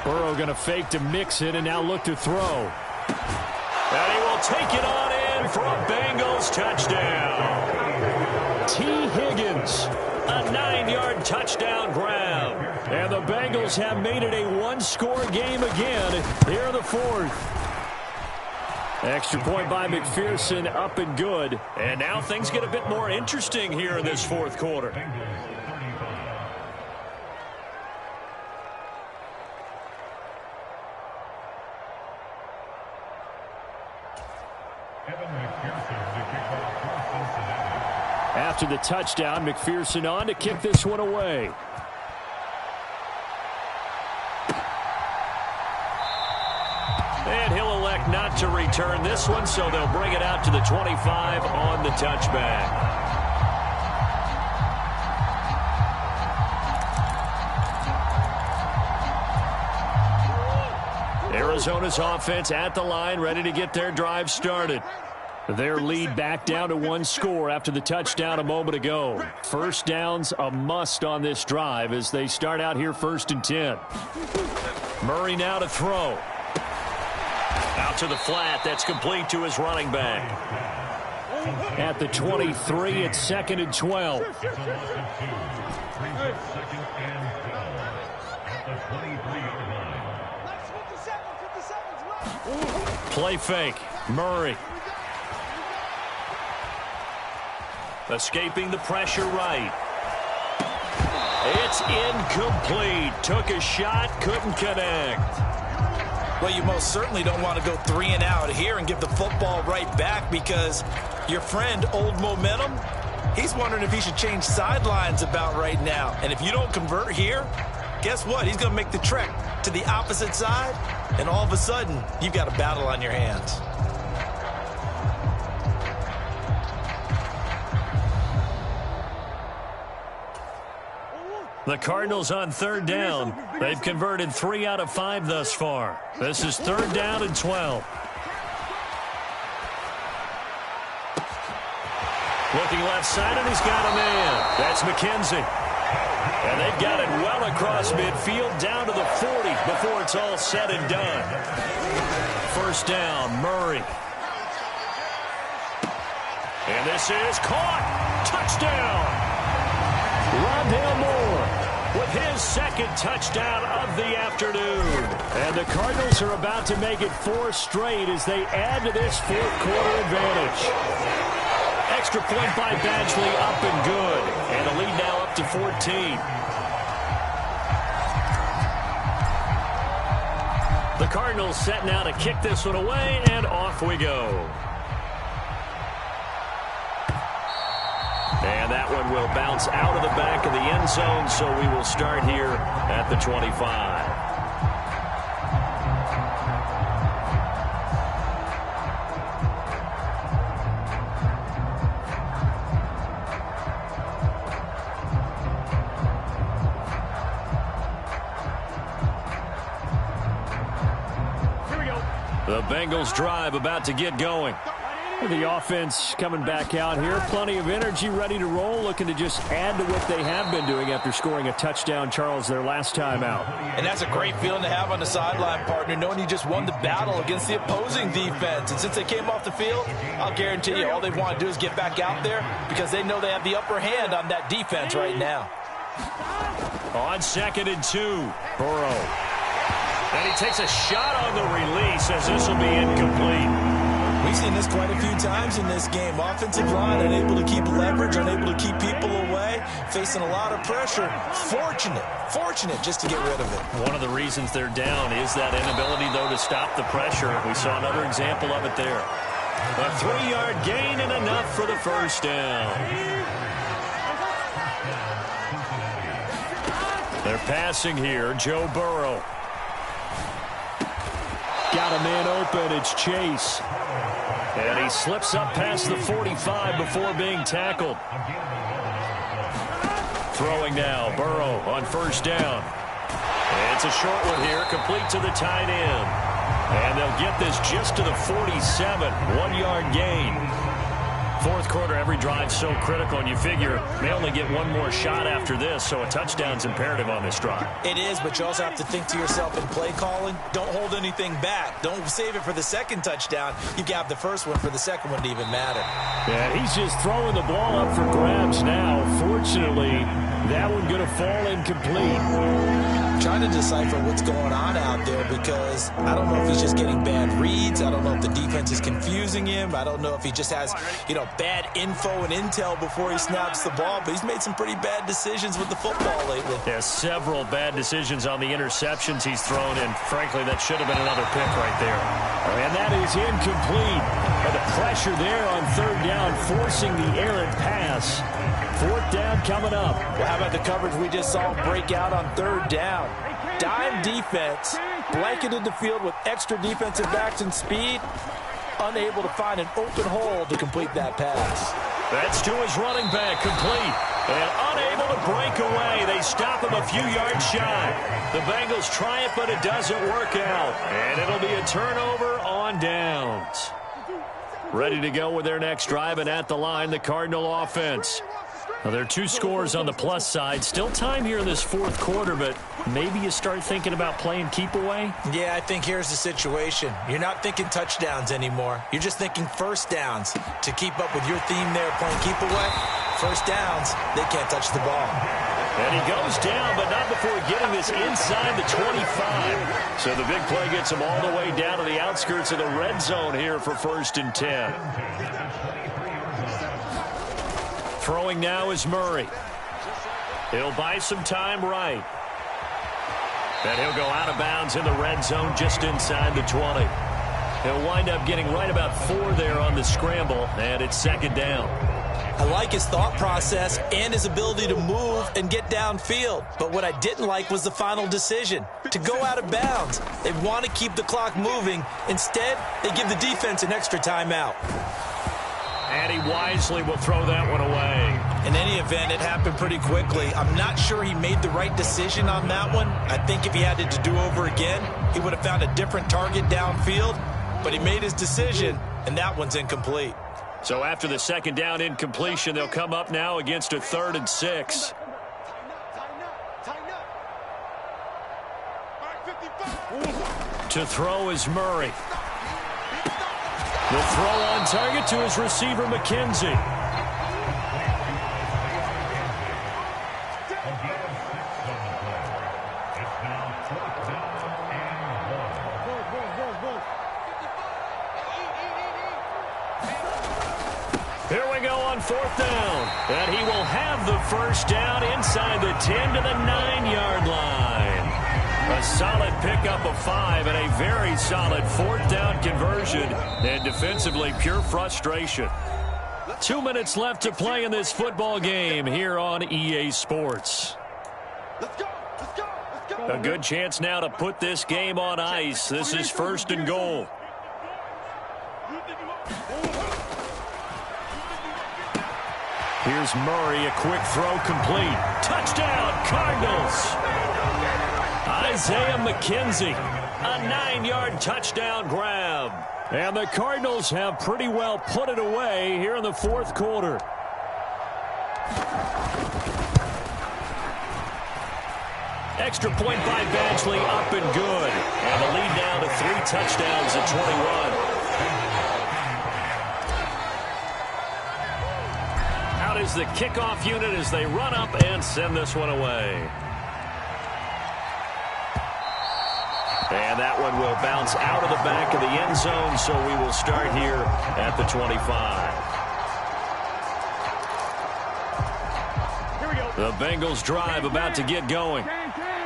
Burrow going to fake to Mixon and now look to throw. And he will take it on in for a Bengals touchdown. T. Higgins, a 9-yard touchdown grab. And the Bengals have made it a one-score game again here in the fourth. Extra point by McPherson, up and good. And now things get a bit more interesting here in this fourth quarter. After the touchdown, McPherson on to kick this one away. And he'll elect not to return this one, so they'll bring it out to the 25 on the touchback. Arizona's offense at the line, ready to get their drive started. Their lead back down to one score after the touchdown a moment ago. First down's a must on this drive as they start out here 1st and 10. Murray now to throw. Out to the flat. That's complete to his running back. At the 23, it's 2nd and 12. Play fake. Murray. Escaping the pressure right. It's incomplete. Took a shot, couldn't connect. Well, you most certainly don't want to go 3 and out here and give the football right back because your friend, Old Momentum, he's wondering if he should change sidelines about right now. And if you don't convert here, guess what? He's going to make the trek to the opposite side, and all of a sudden, you've got a battle on your hands. The Cardinals on 3rd down. They've converted 3 out of 5 thus far. This is 3rd down and 12. Looking left side, and he's got a man. That's McKenzie. And they've got it well across midfield, down to the 40 before it's all said and done. First down, Murray. And this is caught. Touchdown. Rondale Moore with his 2nd touchdown of the afternoon. And the Cardinals are about to make it 4 straight as they add to this fourth quarter advantage. Extra point by Badgley, up and good. And the lead now up to 14. The Cardinals set now to kick this one away, and off we go. And that one will bounce out of the back of the end zone, so we will start here at the 25. The Bengals drive about to get going. The offense coming back out here. Plenty of energy, ready to roll, looking to just add to what they have been doing after scoring a touchdown, Charles, their last time out. And that's a great feeling to have on the sideline, partner, knowing you just won the battle against the opposing defense. And since they came off the field, I'll guarantee you all they want to do is get back out there because they know they have the upper hand on that defense right now. On 2nd and 2, Burrow. And he takes a shot on the release as this will be incomplete. We've seen this quite a few times in this game. Offensive line unable to keep leverage, unable to keep people away, facing a lot of pressure. Fortunate just to get rid of it. One of the reasons they're down is that inability, though, to stop the pressure. We saw another example of it there. A 3-yard gain and enough for the first down. They're passing here. Joe Burrow. Got a man open. It's Chase. And he slips up past the 45 before being tackled. Throwing now. Burrow on first down. It's a short one here, complete to the tight end. And they'll get this just to the 47. 1-yard gain. Fourth quarter, every drive so critical, and you figure they only get one more shot after this, so a touchdown's imperative on this drive. It is, but you also have to think to yourself in play calling, don't hold anything back. Don't save it for the second touchdown. You got the first one for the second one to even matter. Yeah, he's just throwing the ball up for grabs now. Fortunately, that one going to fall incomplete. Trying to decipher what's going on out there because I don't know if he's just getting bad reads. I don't know if the defense is confusing him. I don't know if he just has, bad info and intel before he snaps the ball. But he's made some pretty bad decisions with the football lately. Yeah, several bad decisions on the interceptions he's thrown, and frankly, that should have been another pick right there. And that is incomplete. And the pressure there on third down, forcing the errant pass. Fourth down coming up. Well, how about the coverage we just saw break out on third down? Dime defense, blanketed the field with extra defensive backs and speed, unable to find an open hole to complete that pass. That's to his running back, complete. And unable to break away. They stop him a few yards shy. The Bengals try it, but it doesn't work out. And it'll be a turnover on downs. Ready to go with their next drive, and at the line, the Cardinal offense. Now, there are 2 scores on the plus side. Still time here in this fourth quarter, but maybe you start thinking about playing keep away? Yeah, I think here's the situation. You're not thinking touchdowns anymore. You're just thinking first downs. To keep up with your theme there, playing keep away, first downs, they can't touch the ball. And he goes down, but not before getting this inside the 25. So the big play gets him all the way down to the outskirts of the red zone here for 1st and 10. Throwing now is Murray. He'll buy some time right. And he'll go out of bounds in the red zone just inside the 20. He'll wind up getting right about 4 there on the scramble, and it's 2nd down. I like his thought process and his ability to move and get downfield. But what I didn't like was the final decision, to go out of bounds. They want to keep the clock moving. Instead, they give the defense an extra timeout. And he wisely will throw that one away. In any event, it happened pretty quickly. I'm not sure he made the right decision on that one. I think if he had it to do over again, he would have found a different target downfield. But he made his decision, and that one's incomplete. So after the 2nd down incompletion, they'll come up now against a 3rd and 6. To throw is Murray. The throw on target to his receiver, McKenzie. Here we go on 4th down. And he will have the first down inside the 10 to the 9-yard line. A solid pickup of 5 and a very solid 4th down conversion. And defensively, pure frustration. 2 minutes left to play in this football game here on EA Sports. A good chance now to put this game on ice. This is 1st and goal. Here's Murray, a quick throw complete. Touchdown, Cardinals! Isaiah McKenzie, a 9-yard touchdown grab. And the Cardinals have pretty well put it away here in the 4th quarter. Extra point by Badgley, up and good. And the lead down to 3 touchdowns at 21. Out is the kickoff unit as they run up and send this one away. And that one will bounce out of the back of the end zone, so we will start here at the 25. Here we go. The Bengals drive about to get going.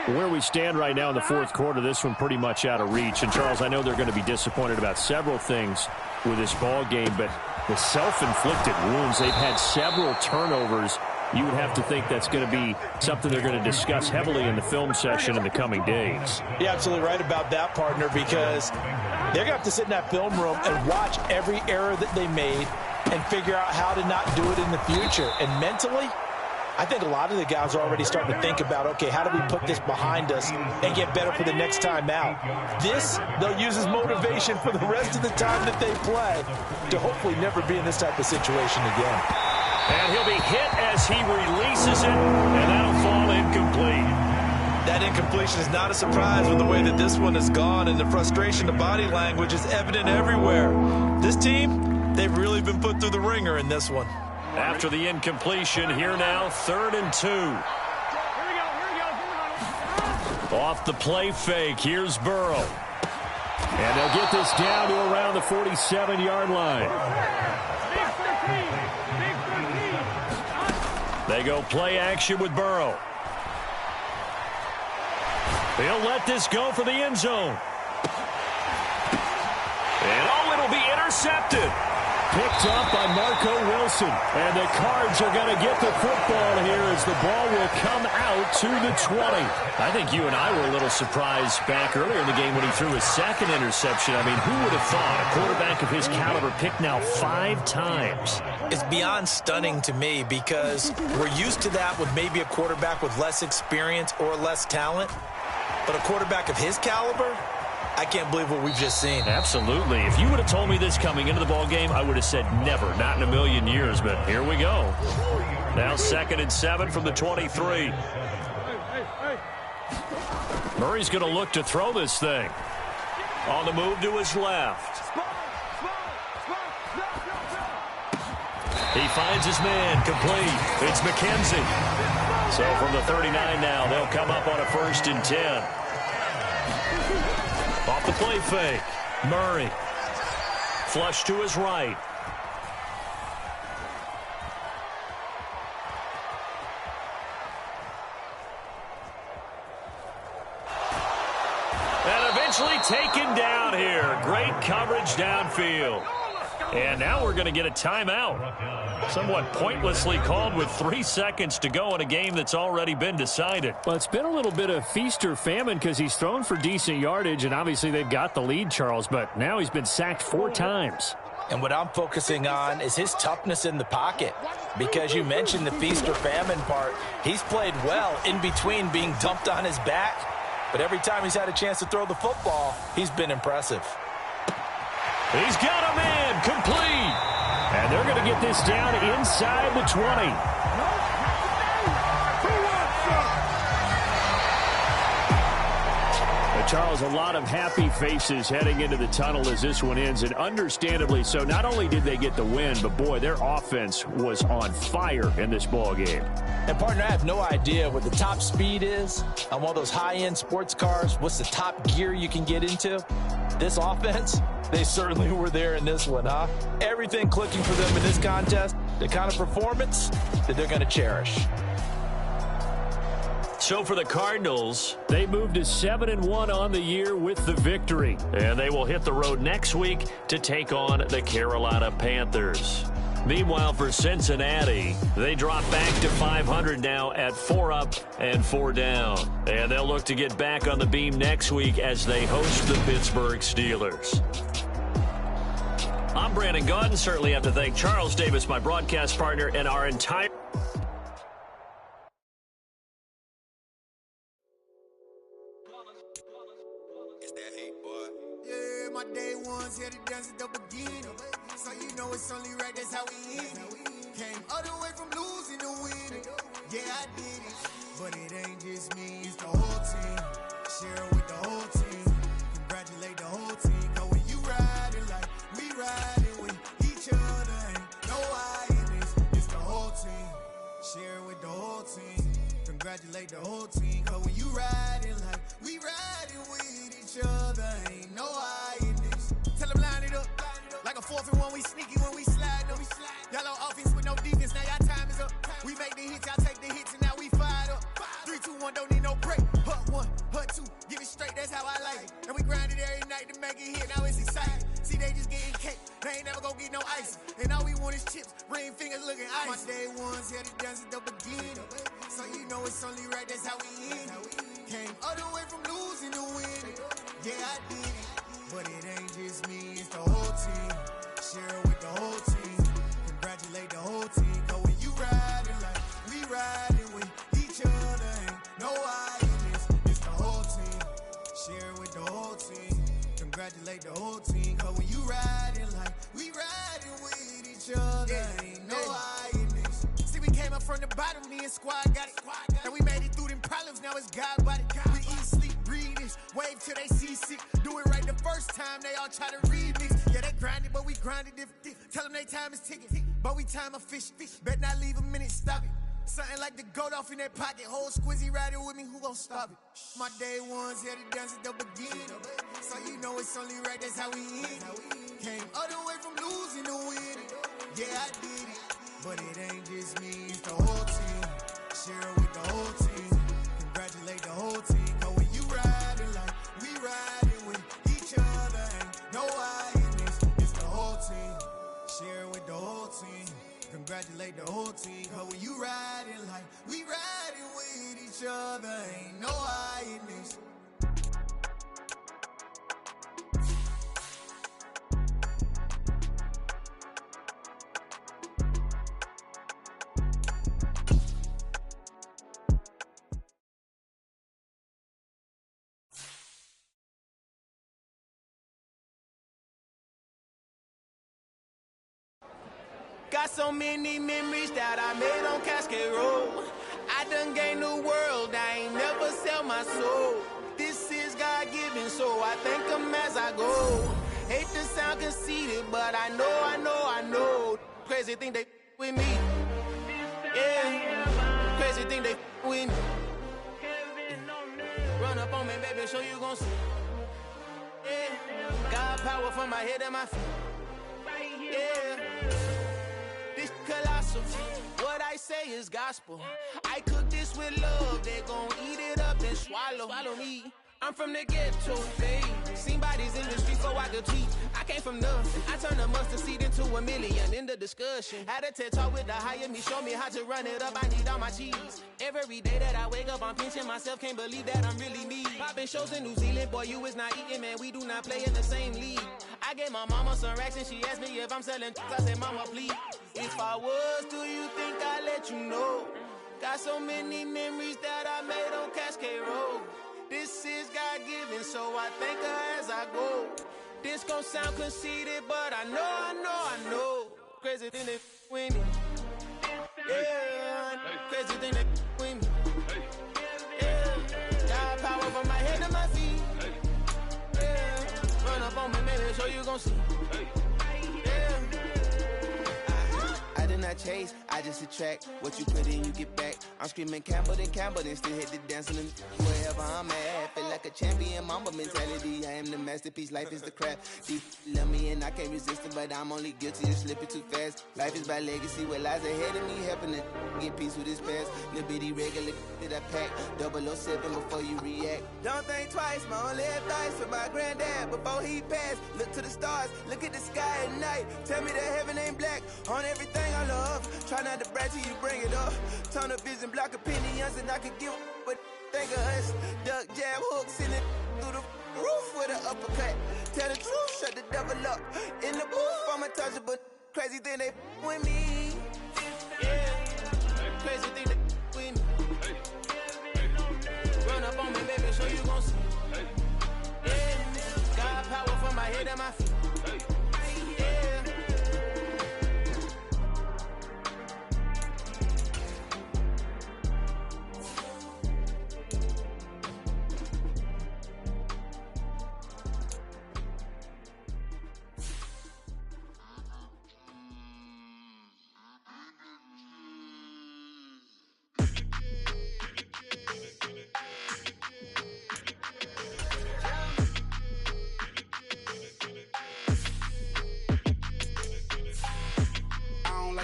Where we stand right now in the 4th quarter, this one pretty much out of reach. And, Charles, I know they're going to be disappointed about several things with this ball game, but the self-inflicted wounds, they've had several turnovers. You would have to think that's going to be something they're going to discuss heavily in the film session in the coming days. You're absolutely right about that, partner, because they're going to have to sit in that film room and watch every error that they made and figure out how to not do it in the future. And mentally, I think a lot of the guys are already starting to think about, okay, how do we put this behind us and get better for the next time out? This, they'll use as motivation for the rest of the time that they play to hopefully never be in this type of situation again. And he'll be hit as he releases it, and that'll fall incomplete. That incompletion is not a surprise with the way that this one has gone, and the frustration, the body language is evident everywhere. This team, they've really been put through the ringer in this one. After the incompletion, here now, 3rd and 2. Off the play fake, here's Burrow. And they'll get this down to around the 47-yard line. They go play action with Burrow. They'll let this go for the end zone. And oh, it'll be intercepted. Picked up by Marco Wilson. And the Cards are going to get the football here as the ball will come out to the 20. I think you and I were a little surprised back earlier in the game when he threw his 2nd interception. I mean, who would have thought a quarterback of his caliber picked now 5 times? It's beyond stunning to me because we're used to that with maybe a quarterback with less experience or less talent. But a quarterback of his caliber, I can't believe what we've just seen. Absolutely. If you would have told me this coming into the ball game, I would have said never, not in a million years. But here we go. Now 2nd and 7 from the 23. Murray's going to look to throw this thing. On the move to his left. He finds his man complete. It's McKenzie. So from the 39 now, they'll come up on a 1st and 10. Off the play fake. Murray. Flush to his right. And eventually taken down here. Great coverage downfield. And now we're going to get a timeout. Somewhat pointlessly called with 3 seconds to go in a game that's already been decided. Well, it's been a little bit of feast or famine because he's thrown for decent yardage, and obviously they've got the lead, Charles, but now he's been sacked 4 times. And what I'm focusing on is his toughness in the pocket. Because you mentioned the feast or famine part. He's played well in between being dumped on his back. But every time he's had a chance to throw the football, he's been impressive. He's got a man complete. And they're going to get this down inside the 20. Charles, a lot of happy faces heading into the tunnel as this one ends, and understandably so. Not only did they get the win, but boy, their offense was on fire in this ball game. And partner, I have no idea what the top speed is on one of those high-end sports cars. What's the top gear you can get into? This offense, they certainly were there in this one, huh? Everything clicking for them in this contest, the kind of performance that they're going to cherish. So for the Cardinals, they moved to 7-1 on the year with the victory. And they will hit the road next week to take on the Carolina Panthers. Meanwhile, for Cincinnati, they drop back to 500 now at 4 up and 4 down. And they'll look to get back on the beam next week as they host the Pittsburgh Steelers. I'm Brandon Gaudin. Certainly have to thank Charles Davis, my broadcast partner, and our entire... Yeah, my day ones here to dance at the beginning. So you know it's only right, that's how we end it. Came all the way from losing to winning. Yeah, I did it. But it ain't just me, it's the whole team. Share it with the whole team. Congratulate the whole team. Cause when you riding like we riding with each other, ain't no I in this. It's the whole team. Share it with the whole team. Congratulate the whole team. Cause when you riding like we riding with each other, ain't no I in this. Tell them line it up. Like a 4th and 1, we sneaky when we slide them. Y'all on offense with no defense, now y'all time is up. We make the hits, y'all take the hits, and now we fired up. 3, 2, 1, don't need no break. Hut 1, hut 2, give it straight, that's how I like it. And we grind it every night to make it hit, now it's exciting. See, they just getting cake, they ain't never gonna get no ice. And all we want is chips, ring fingers looking ice. My day ones here to dance at the beginning. So you know it's only right, that's how we end it. Came all the way from losing to winning. Yeah, I did it. But it ain't just me, it's the whole team. Share it with the whole team. Congratulate the whole team. Cause when you riding like we riding with each other, ain't no I in this. It's the whole team. Share it with the whole team. Congratulate the whole team. Cause when you riding like we riding with each other, ain't no I in this. See, we came up from the bottom, me and squad got it. And we made it through them problems, now it's God body. We eat, sleep, breathe this. Wave till they see sick. Do it right the first time, they all try to remix. Yeah, they grinded, but we grinded different. Tell them they time is ticking, but we time a fish. Bet not leave a minute, stop it. Something like the goat off in that pocket. Whole squizzy riding with me, who gon' stop it? My day ones here to dance at the beginning. So you know it's only right, that's how we end it. Came all the way from losing to winning. Yeah, I did it. But it ain't just me, it's the whole team. Share it with the whole team. Congratulate the whole team. Cause when you riding like we riding with each other, ain't no I in this. It's the whole team. Share it with the whole team. Congratulate the whole team. Cause when you riding like we riding with each other, ain't no I in this. Got so many memories that I made on Cascade Road. I done gained the world, I ain't never sell my soul. This is God-given, so I thank him as I go. Hate to sound conceited, but I know. Crazy thing they with me. Yeah, crazy thing they with me. Run up on me, baby, so you gon' see. Yeah, God power from my head and my feet. Yeah. Colossal. What I say is gospel. I cook this with love. They gon' eat it up and swallow me. I'm from the ghetto, babe. Seen bodies in the street so I could tweet. I came from nothing. I turned a mustard seed into a million in the discussion. Had a TED talk with the higher me, show me how to run it up. I need all my cheese. Every day that I wake up, I'm pinching myself. Can't believe that I'm really me. Popping shows in New Zealand, boy, you is not eating, man. We do not play in the same league. I gave my mama some racks and she asked me if I'm selling. I said, mama, please. If I was, do you think I'd let you know? Got so many memories that I made on Cascade Road. This is God-given, so I thank her as I go. This gon' sound conceited, but I know. Crazy thing that with me. Yeah, crazy thing that with me. Yeah, God power from my head to my feet. Yeah, run up on me, baby, so you gon' see. Yeah. I did not chase, I just attract. What you put in, you get back. I'm screaming Campbell, then still hit the dancing and wherever I'm at. feel like a champion, mamba mentality. I am the masterpiece, life is the crap. Deep love me and I can't resist it, but I'm only guilty of slipping too fast. Life is by legacy, what lies ahead of me, helping to get peace with this past. Little bitty regular that I pack, 007 before you react. Don't think twice, my only advice for my granddad before he passed. Look to the stars, look at the sky at night. Tell me that heaven ain't black on everything I love. Try not to brag till you bring it up. Tunnel vision, block opinions, and I could give but think of us. Duck, jab, hooks in it through the roof with an uppercut. Tell the truth, shut the devil up. In the booth, I'm untouchable. Crazy thing they with me. Yeah, crazy thing they with me. Run up on me, baby, so you gon' see. Yeah, got power from my head and my feet. Yeah.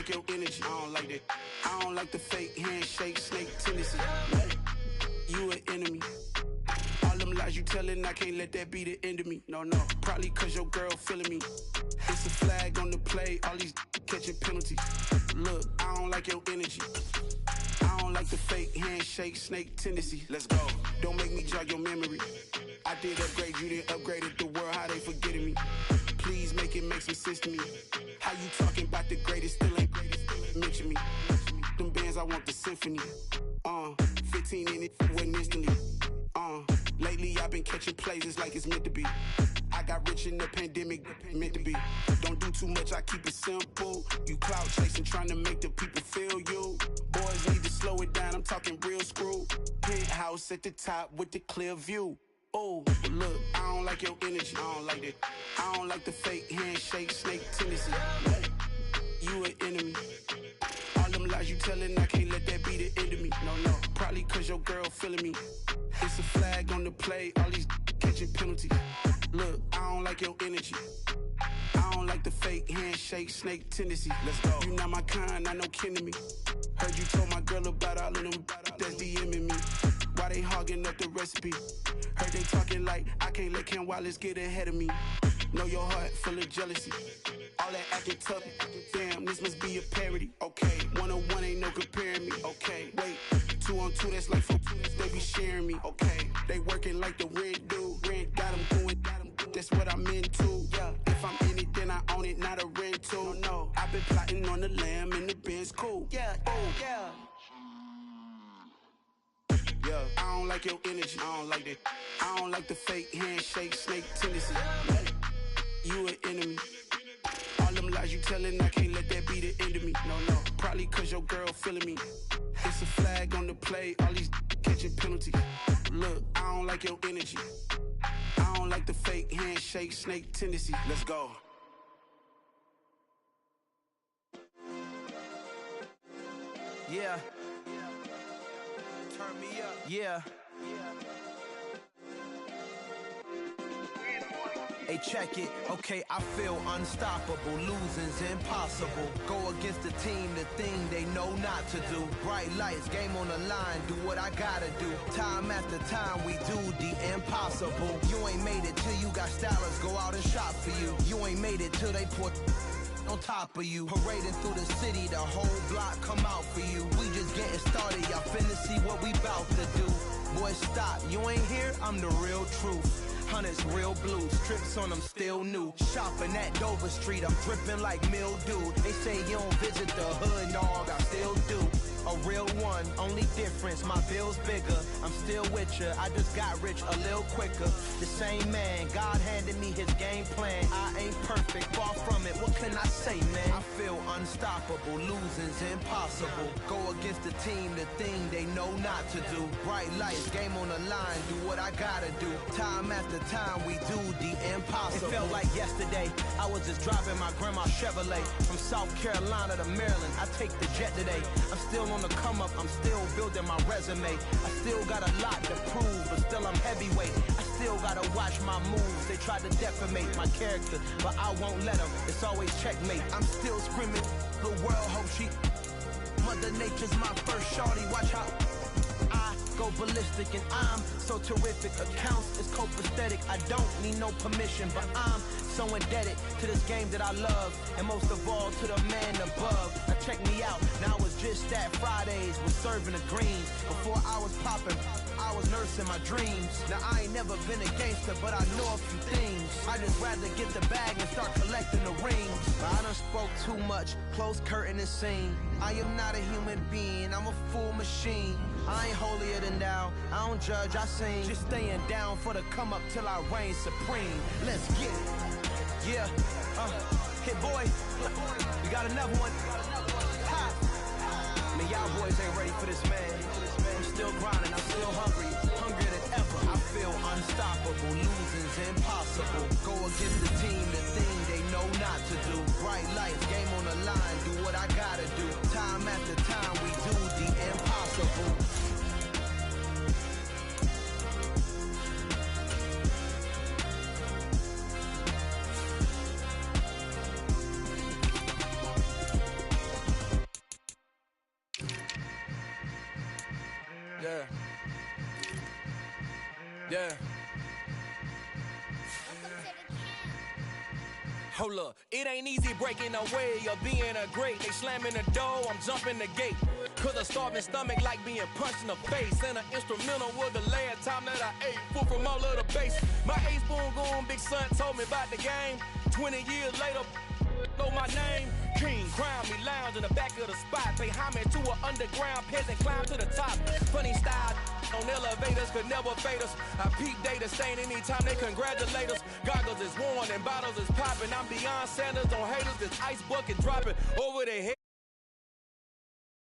Your energy, I don't like that. I don't like the fake handshake, snake tendency. You an enemy. All them lies you telling, I can't let that be the end of me. No, probably cause your girl feeling me. It's a flag on the play, all these catching penalties. Look, I don't like your energy. I don't like the fake handshake, snake tendency. Let's go. Don't make me jog your memory. I did upgrade, you didn't upgrade it. The world, how they forgetting me. Please make it make some sense to me. How you talking about the greatest, still ain't greatest, mention me. Them bands, I want the symphony. 15 in it, wasn't instantly. Lately I've been catching plays, it's like it's meant to be. I got rich in the pandemic, meant to be. Don't do too much, I keep it simple. You clout chasing, trying to make the people feel you. Boys need to slow it down, I'm talking real screw. Penthouse at the top with the clear view. Oh, look, I don't like your energy, I don't like that. I don't like the fake handshake, snake tendency. You an enemy. All them lies you telling, I can't let that be the end of me. No, probably cause your girl feeling me. It's a flag on the play, all these catching penalties. Look, I don't like your energy. I don't like the fake handshake, snake tendency. Let's go. You not my kind, I know kin to me. Heard you told my girl about all of them that's DMing me. Why they hogging up the recipe? Heard they talking like I can't let Ken Wallace get ahead of me. Know your heart full of jealousy. All that acting tough, damn, this must be a parody. Okay, 1-on-1 ain't no comparing me. Okay, wait, 2-on-2, that's like 4, they be sharing me. Okay, they working like the rent do. Rent got them going, that's what I'm into. Yeah, if I'm in it, then I own it, not a rental. No, I've been plotting on the lamb and the Benz cool. Yeah, oh, yeah. Yeah, I don't like your energy, I don't like that. I don't like the fake handshake, snake tendency. You an enemy. All them lies you telling, I can't let that be the end of me. No, probably cause your girl feeling me. It's a flag on the play, all these catching penalties. Look, I don't like your energy. I don't like the fake handshake, snake tendency. Let's go. Yeah. Turn me up. Yeah. Hey, check it. Okay, I feel unstoppable. Losing's impossible. Go against the team, the thing they know not to do. Bright lights, game on the line. Do what I gotta do. Time after time, we do the impossible. You ain't made it till you got stylists go out and shop for you. You ain't made it till they put on top of you. Parading through the city, the whole block come out for you. We just getting started, y'all finna see what we bout to do. Boy, stop, you ain't here, I'm the real truth. Hunters, real blue, strips on them still new. Shopping at Dover Street, I'm dripping like mildew. They say you don't visit the hood, dog, I still do. A real one, only difference, my bill's bigger. I'm still with ya, I just got rich a little quicker. The same man, God handed me his game plan. I ain't perfect, far from it, what can I say, man? I feel unstoppable, losing's impossible. Go against the team, the thing they know not to do. Bright lights, game on the line, do what I gotta do. Time after time, we do the impossible. It felt like yesterday, I was just driving my grandma's Chevrolet. From South Carolina to Maryland, I take the jet today. I'm still on on the come up, I'm still building my resume. I still got a lot to prove, but still I'm heavyweight. I still gotta watch my moves. They try to defamate my character, but I won't let them. It's always checkmate. I'm still screaming, the world hope she. Mother Nature's my first shorty. Watch how I go ballistic, and I'm so terrific. Accounts is copacetic. I don't need no permission, but I'm so indebted to this game that I love, and most of all to the man above. Now check me out. Now it's just that Fridays was serving the greens. Before I was popping, I was nursing my dreams. Now I ain't never been a gangster, but I know a few things. I just rather get the bag and start collecting the rings. But I done spoke too much. Close curtain and scene. I am not a human being. I'm a full machine. I ain't holier than thou. I don't judge, I sing. Just staying down for the come up till I reign supreme. Let's get it. Yeah, hit boy. We got another one. Ha. Man, y'all boys ain't ready for this, man. I'm still grinding, I'm still hungry. Hungrier than ever. I feel unstoppable. Losing's impossible. Go against the team, the thing they know not to do. Bright lights, game on the line. Do what I gotta do. Time after time, we do the impossible. Yeah. Yeah. Hold up, it ain't easy breaking away or being a great. They slamming the door, I'm jumping the gate. Cause a starving stomach like being punched in the face. And an instrumental was the last time that I ate food from all of the base. My ace boom goon, big son told me about the game. 20 years later, know my name. King, crown me, lounge in the back of the spot. Pay homage to an underground peasant, climb to the top. Funny style on elevators could never fade us. I peep data stain anytime they congratulate us. Goggles is worn and bottles is popping. I'm beyond Sanders on haters, this ice bucket dropping over their head.